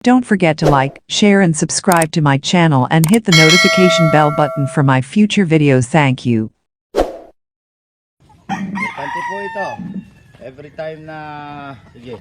Don't forget to like, share and subscribe to my channel and hit the notification bell button for my future videos. Thank you. Importante po ito. Every time na, sige,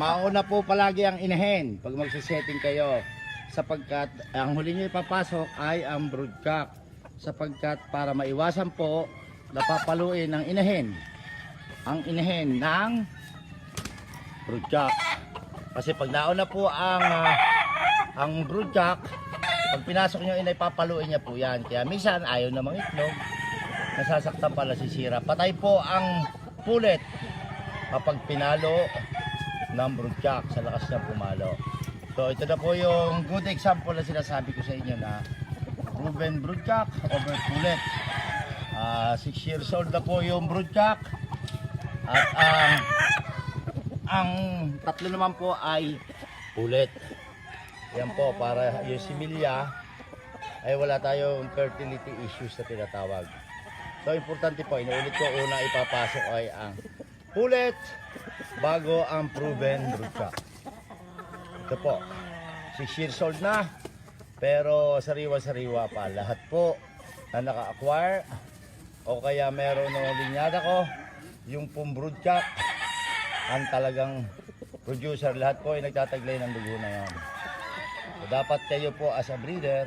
mauna po palagi ang inahin pag magsisetting kayo. Sapagkat ang huli nyo ipapasok ay ang broodcock. Sapagkat para maiwasan po, napapaluin ng inahin. Ang inahin ng broodcock. Kasi pag nauna po ang broodcock, pag pinasok nyo inay, papaluin niya po yan. Kaya minsan ayaw namang itlog, nasasaktan pala, sisira. Patay po ang pulet kapag pinalo ng broodcock sa lakas niya pumalo. So ito na po yung good example na sinasabi ko sa inyo na proven broodcock over pulet. 6 years old na po yung broodcock. At ang tatlo naman po ay pulet. Yan po, para yung similya ay wala tayong fertility issues na tinatawag. So importante po, inuulit ko, una ipapasok ay ang pulet bago ang proven broodcock. Ito po, 6 years old na, pero sariwa-sariwa pa. Lahat po na naka-acquire o kaya meron ng linyada ko, yung pong broodcock, ang talagang producer, lahat po ay nagtataglay ng dugo na yan. So, dapat kayo po as a breeder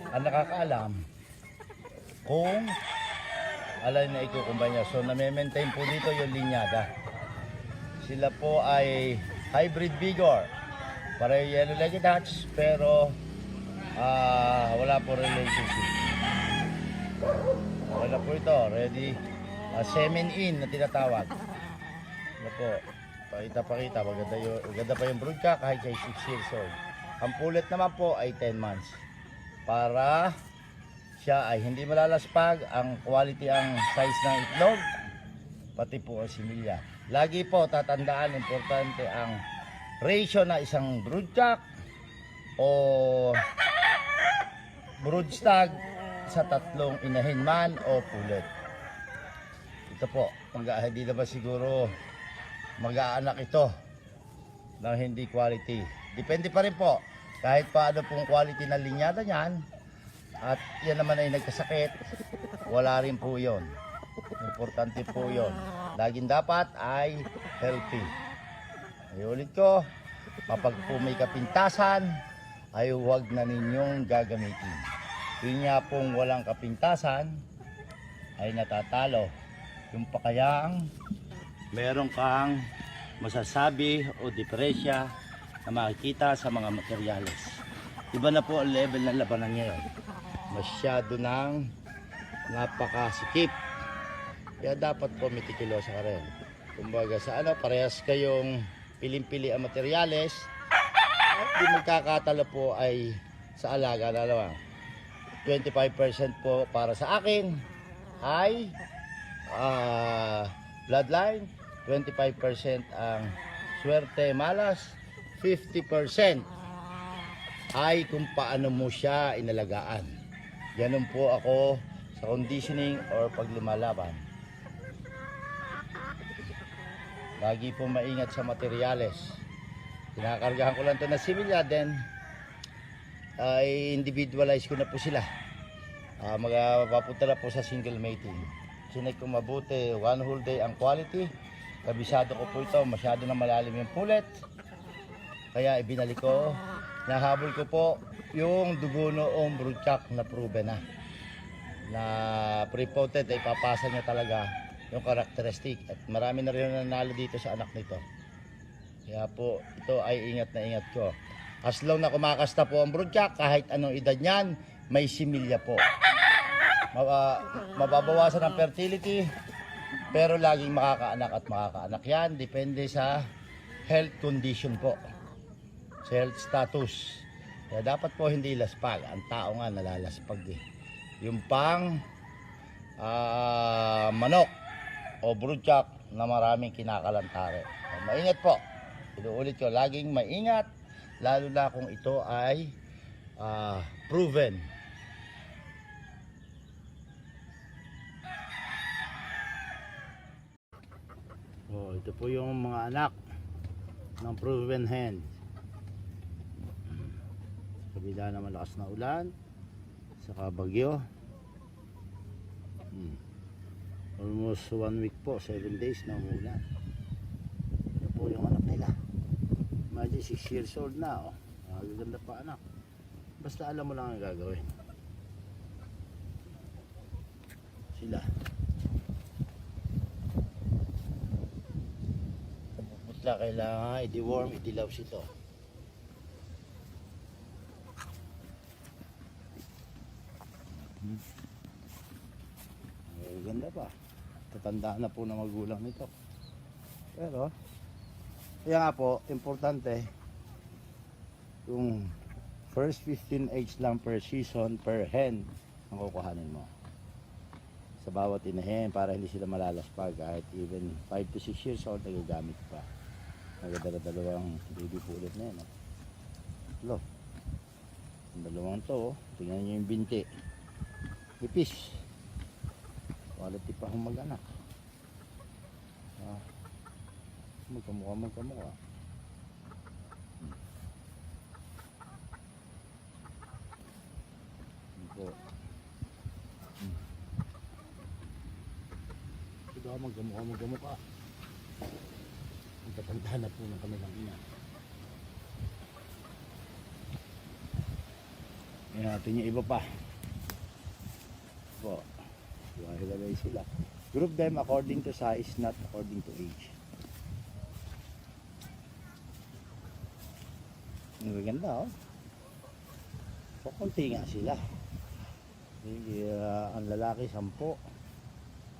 ang nakakaalam kung alin na ikukumbay nyo. So na-maintain po dito yung linyada. Sila po ay hybrid vigor, para yellow-legged hatch, pero wala po relationship. Wala po ito, ready, semen in na tinatawag. Ano po, pakita, maganda pa yung broodcock kahit siya 6 years old. Ang pulet naman po ay 10 months. Para siya ay hindi malalaspag, ang quality, ang size ng itlog, pati po ang similya. Lagi po tatandaan, importante ang ratio na isang broodcock o broodstag sa tatlong inahin man o pulet. Ito po, hindi naman siguro mag-aanak ito ng hindi quality. Depende pa rin po, kahit paano pong quality ng linyada niyan, at yan naman ay nagkasakit, wala rin po yun. Importante po yun. Laging dapat ay healthy. Ay ulit ko, kapag po may kapintasan, ay huwag na ninyong gagamitin. Yun nga pong walang kapintasan, ay natatalo. Yung pa kayang meron kang masasabi o diferensya na makikita sa mga materyales. Iba na po ang level ng labanan ngayon. Masyado ng napakasikip. Kaya dapat po meticuloso ka rin. Kumbaga sa parehas kayong piling-pili ang materyales, at di magkakatalo po ay sa alaga na lang. 25% po para sa akin ay bloodline, 25% ang swerte malas, 50% ay kung paano mo siya inalagaan. Ganun po ako sa conditioning or paglumalaban. Lagi po maingat sa materyales. Kinakargahan ko lang ito na similya, then ay individualize ko na po sila. Magpapunta na po sa single mating. Sinek ko mabuti, 1 whole day ang quality. Kabisado ko po ito, masyado na malalim yung pulet. Kaya ibinalik ko, nahabol ko po yung dugo noong broodcock na proven na pre-potent, ay papasa niya talaga yung characteristic. At marami na rin nanalo dito sa anak nito. Kaya po ito ay ingat na ingat ko. As long na kumakasta po ang broodcock, kahit anong edad niyan, may similya po. Mababawasan ang fertility, pero laging makakaanak at makakaanak yan. Depende sa health condition po, sa health status. Kaya dapat po hindi laspag. Ang tao nga nalalaspag eh. Yung pang manok o broodcock na maraming kinakalantare. Maingat po. Inuulit ko, laging maingat, lalo na kung ito ay proven. Ito po yung mga anak ng proven hen. Kabila na malakas na ulan, saka bagyo. Almost 1 week po, 7 days na umulan. Ito po yung anak nila. Imagine 6 years old na, oh. Magaganda pa anak. Basta alam mo lang ang gagawin. Sila. Putla, kailangan i-deworm, i-dilaw ito. Ganda pa. Tatandaan na po na magulang nito. Pero, kaya nga po, importante, yung first 15 eggs lang per season, per hen, ang kukuhanin mo. Sa bawat inahen, para hindi sila malalaspag. Kahit even 5 to 6 years old, nagagamit pa. Nagdala-dalawang baby po ulit na yun. Lo, ang dalawang to, tingnan nyo yung binti. Ipis. Quality pa akong mag-anak. Magkamukha. Ito. Ito ako magkamukha. Ang tatanda na po ng kanilang ina. Yan natin yung iba pa. Po. Hilagay sila. Group them according to size, not according to age. Ang ganda, oh. So, konti nga sila. Ang lalaki 10,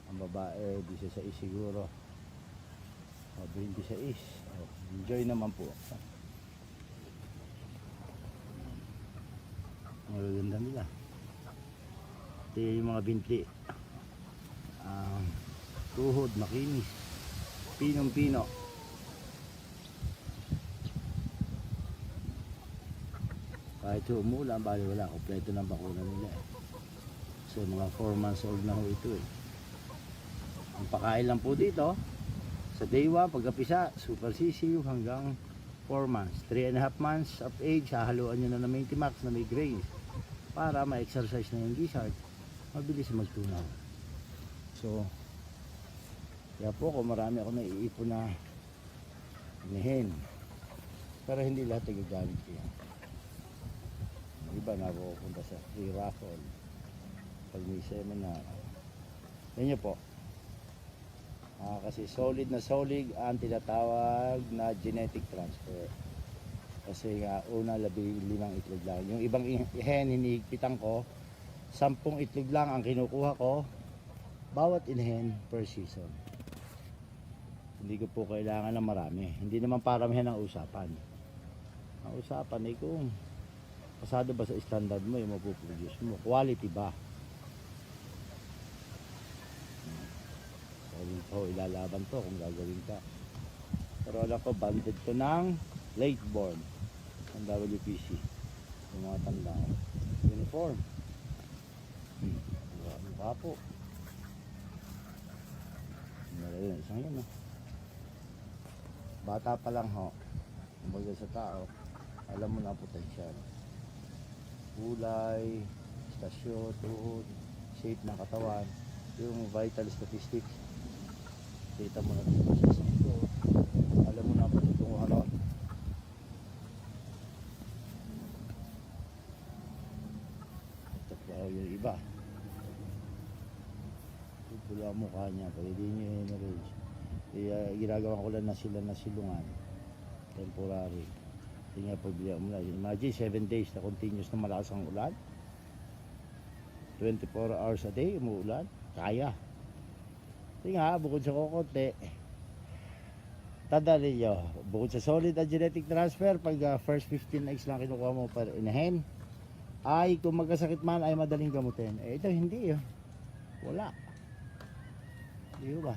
ang babae 16 siguro. 26. Enjoy naman po. Ang ganda nila. Ito yung mga binti. Tuhod, makinis, pinong-pino. Kahit umulan, bali wala, kompleto ng bakuna nila. So mga 4 months old na ho ito eh. Ang pakain lang po dito, sa day 1, pagkapisa, super sisiw hanggang 4 months. 3.5 months of age, hahaluan nyo na ng Max na may grains para ma-exercise na yung gizzard. Mabilis magtunaw. So, kaya po ako marami ako naiipon na inahin. Pero hindi lahat nagagamit ko yan. Iba na pupunta sa free raffle. Pag may seminar. Yan nyo po. Kasi solid ang tinatawag na genetic transfer. Kasi nga una 15 itlog lang. Yung ibang hen hinihigpitan ko, 10 itlog lang ang kinukuha ko bawat inahen per season. Hindi ko po kailangan ng marami. Hindi naman paramihan ang usapan. Ang usapan ay kung pasado ba sa standard mo yung mapuproduce mo. Quality ba? So, ilalaban to kung gagawin ka. Pero alam ko, banded to ng late born ng WPC. Yung mga tanda. Uniform. Mukha po. Yun, isang yun. Bata pa lang ho. Kumbaga sa tao, alam mo na ang potensyal. Kulay, istasyon, tuhod, shape ng katawan, yung vital statistics. Kita mo na dito sa isang ito. Alam mo na ang patutunguhan. Ito pa yung iba. Pula ang mukha niya pag hindi niya hemorrhage. Ginagawa ko lang na sila na silungan temporary. Hindi nga pagbigyan mo na. Imagine 7 days na continuous na malakas ang ulan, 24 hours a day umuulan, kaya. Hindi nga, bukod sa kukunti, tandaan ninyo, bukod sa solid at genetic transfer, pag first 15 eggs lang kinukuha mo per inahen, ay kung magkasakit man ay madaling gamutin. Ito hindi yun. Wala. Di ba?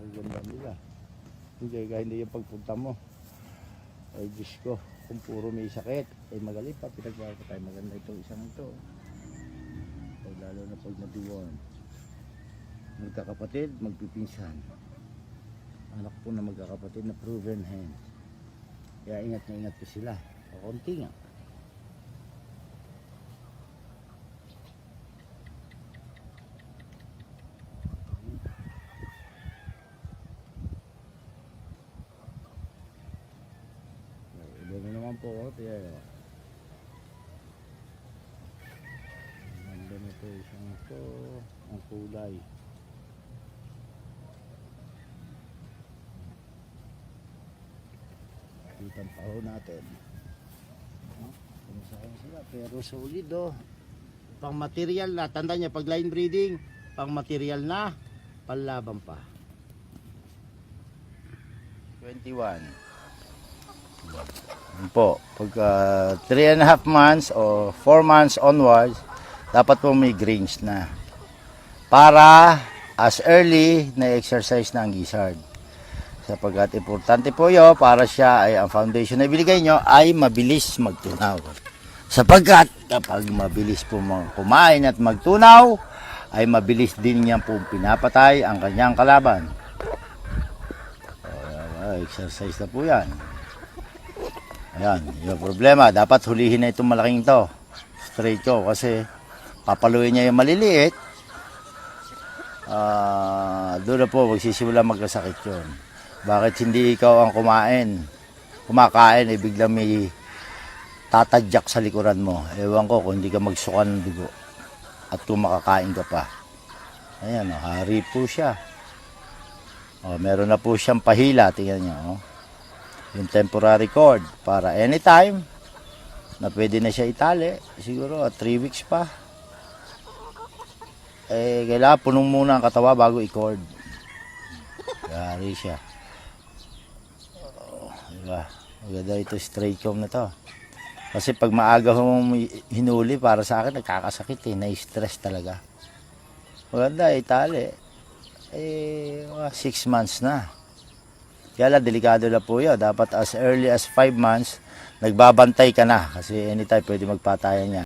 Ang ganda nila. Hindi, kahit hindi yung pagpunta mo. Ay Diyos ko, kung puro may sakit, ay magaling pa, pinagawa ko tayo. Maganda itong isang ito. Pag lalo na pag na-deworm. Magkakapatid, magpipinsan. Anak po na magkakapatid na proven hen. Kaya ingat na ingat po sila. O konti nga. Iba mo naman po ko. Tiyan o. Ganda na po isang ito. Ang kulay. Kitang paho natin. Kumusahin sila pero solid oh. Pang material na. Tanda niya pag line breeding, pang material na, panlaban pa. 21. Yan po. Pagka 3.5 months o 4 months onwards, dapat po may grains na. Para as early na exercise na ang gizzard. Sapagkat importante po yun para siya ay ang foundation na ibigay nyo ay mabilis magtunaw. Sapagkat kapag mabilis po kumain at magtunaw, ay mabilis din niya po pinapatay ang kanyang kalaban. Exercise na po yan. Ayan, yung problema, dapat hulihin na itong malaking to. Straight ko kasi papaluin niya yung maliliit. Doon na po magsisimula magkasakit yun. Bakit hindi ikaw ang kumakain, eh biglang may tatadyak sa likuran mo. Ewan ko kung hindi ka magsukan ng dugo at kung makakain ka pa. Ayan, hari po siya. Meron na po siyang pahila, tingnan nyo. Yung temporary cord para anytime na pwede na siya itali. Siguro 3 weeks pa. Kailangan punong muna ang katawa bago i-cord. Hari siya. Diba? Maganda ito straight comb na to. Kasi pag maaga mong hinuli, para sa akin nagkakasakit na-stress talaga. Maganda itali. 6 months na. Kaya lang, delikado na po yun. Dapat as early as 5 months, nagbabantay ka na. Kasi anytime pwede magpatayan niya.